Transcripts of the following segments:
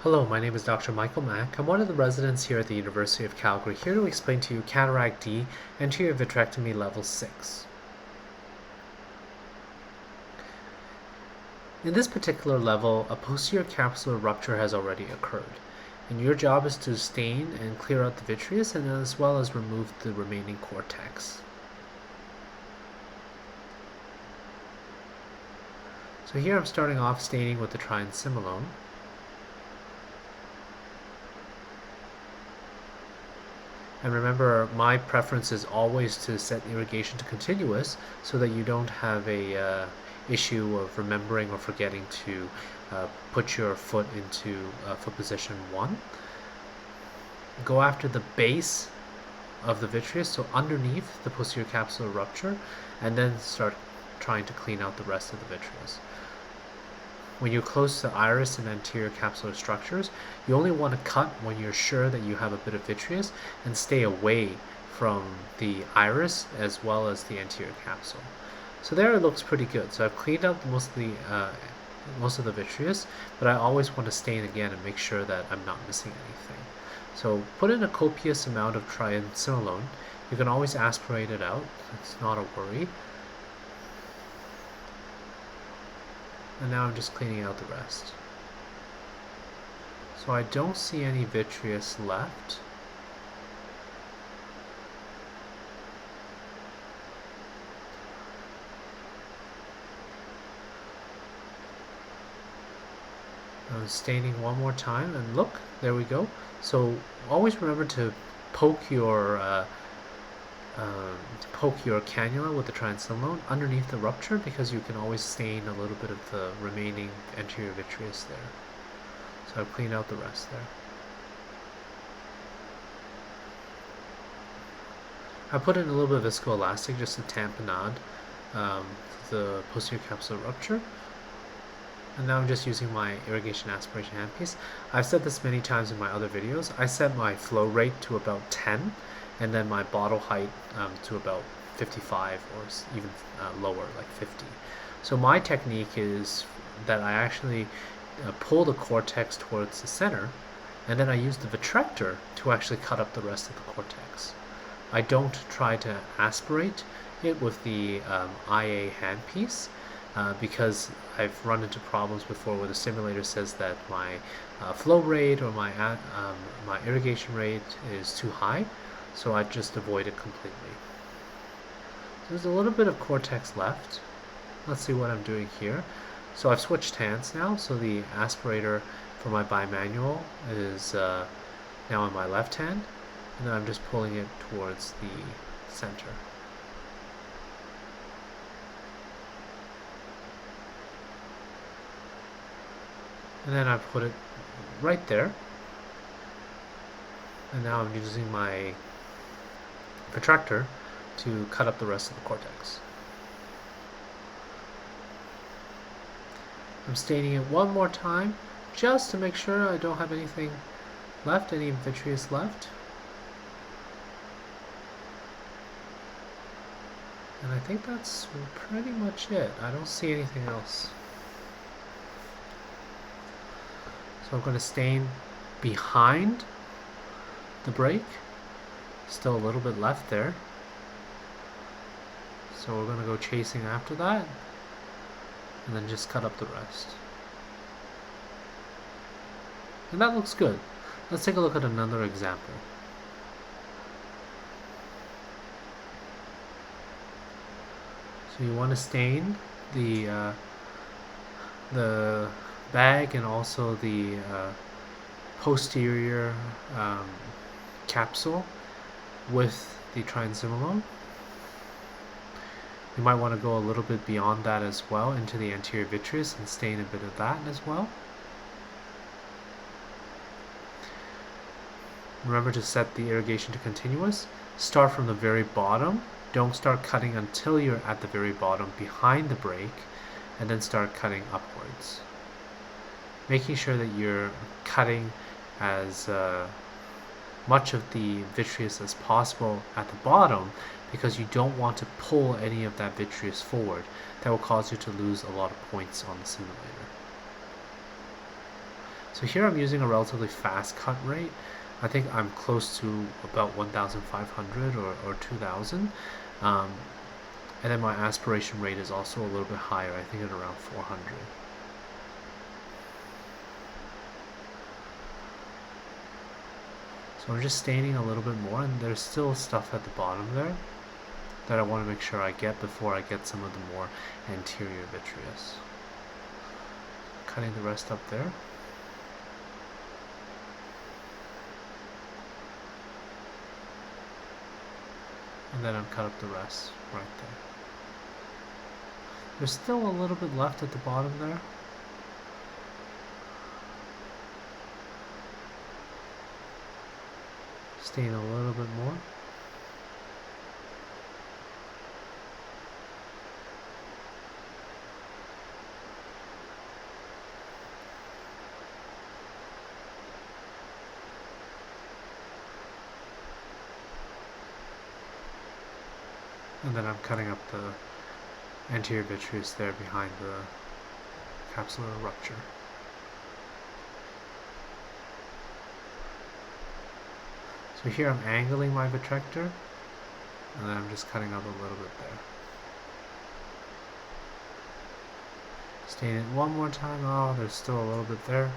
Hello, my name is Dr. Michael Mack. I'm one of the residents here at the University of Calgary, here to explain to you Cataract D anterior vitrectomy level 6. In this particular level, a posterior capsular rupture has already occurred, and your job is to stain and clear out the vitreous and as well as remove the remaining cortex. So here I'm starting off staining with the Triamcinolone. And remember, my preference is always to set irrigation to continuous so that you don't have a issue of remembering or forgetting to put your foot into foot position 1. Go after the base of the vitreous, so underneath the posterior capsular rupture, and then start trying to clean out the rest of the vitreous. When you're close to iris and anterior capsular structures, you only want to cut when you're sure that you have a bit of vitreous and stay away from the iris as well as the anterior capsule. So there it looks pretty good. So I've cleaned out most of the vitreous, but I always want to stain again and make sure that I'm not missing anything. So put in a copious amount of Triamcinolone. You can always aspirate it out. It's not a worry. And now I'm just cleaning out the rest. So I don't see any vitreous left. I'm staining one more time, and look, there we go. So always remember to poke your cannula with the Triamcinolone underneath the rupture, because you can always stain a little bit of the remaining anterior vitreous there. So I've cleaned out the rest there. I put in a little bit of Viscoelastic just to tamponade the posterior capsular rupture. And now I'm just using my irrigation aspiration handpiece. I've said this many times in my other videos. I set my flow rate to about 10, and then my bottle height to about 55 or even lower, like 50. So my technique is that I actually pull the cortex towards the center, and then I use the vitrector to actually cut up the rest of the cortex. I don't try to aspirate it with the IA handpiece, because I've run into problems before where the simulator says that my flow rate or my irrigation rate is too high, so I just avoid it completely. So there's a little bit of cortex left. Let's see what I'm doing here. So I've switched hands now, so the aspirator for my bimanual is now on my left hand, and then I'm just pulling it towards the center. And then I put it right there. And now I'm using my vitrector to cut up the rest of the cortex. I'm staining it one more time just to make sure I don't have anything left, any vitreous left. And I think that's pretty much it. I don't see anything else. So I'm going to stain behind the break. Still a little bit left there. So we're going to go chasing after that, and then just cut up the rest. And that looks good. Let's take a look at another example. So you want to stain the bag and also the posterior capsule with the Triamcinolone. You might want to go a little bit beyond that as well into the anterior vitreous and stain a bit of that as well. Remember to set the irrigation to continuous. Start from the very bottom. Don't start cutting until you're at the very bottom behind the break, and then start cutting upwards. Making sure that you're cutting as much of the vitreous as possible at the bottom, because you don't want to pull any of that vitreous forward. That will cause you to lose a lot of points on the simulator. So here I'm using a relatively fast cut rate. I think I'm close to about 1,500 or 2,000. And then my aspiration rate is also a little bit higher, I think at around 400. So I'm just staining a little bit more, and there's still stuff at the bottom there that I want to make sure I get before I get some of the more anterior vitreous. Cutting the rest up there. And then I'll cut up the rest right there. There's still a little bit left at the bottom there. Stain a little bit more. And then I'm cutting up the anterior vitreous there behind the capsular rupture. So here I'm angling my vitrector, and then I'm just cutting up a little bit there. Stain it one more time. Oh, there's still a little bit there.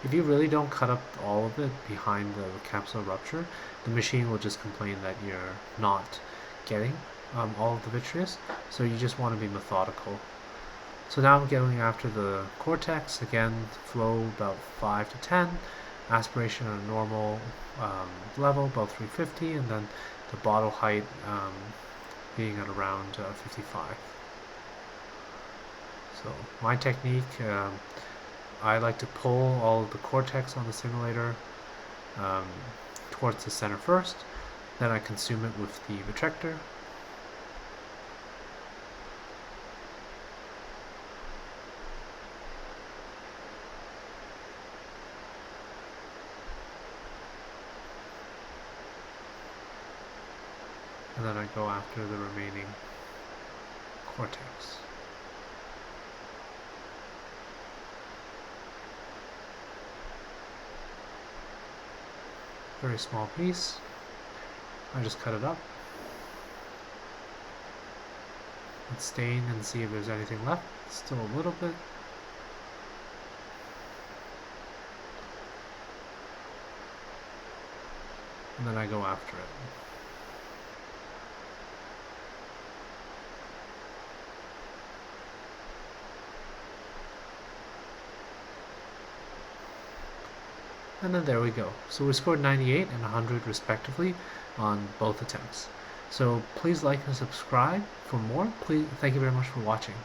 If you really don't cut up all of it behind the capsular rupture, the machine will just complain that you're not getting all of the vitreous. So you just want to be methodical. So now I'm going after the cortex. Again, flow about 5 to 10. Aspiration at a normal level, about 350. And then the bottle height being at around 55. So my technique, I like to pull all of the cortex on the simulator towards the center first. Then I consume it with the vitrector. And then I go after the remaining cortex. Very small piece. I just cut it up. Let's stain and see if there's anything left. Still a little bit. And then I go after it. And then there we go. So we scored 98 and 100 respectively on both attempts. So please like and subscribe for more. Thank you very much for watching.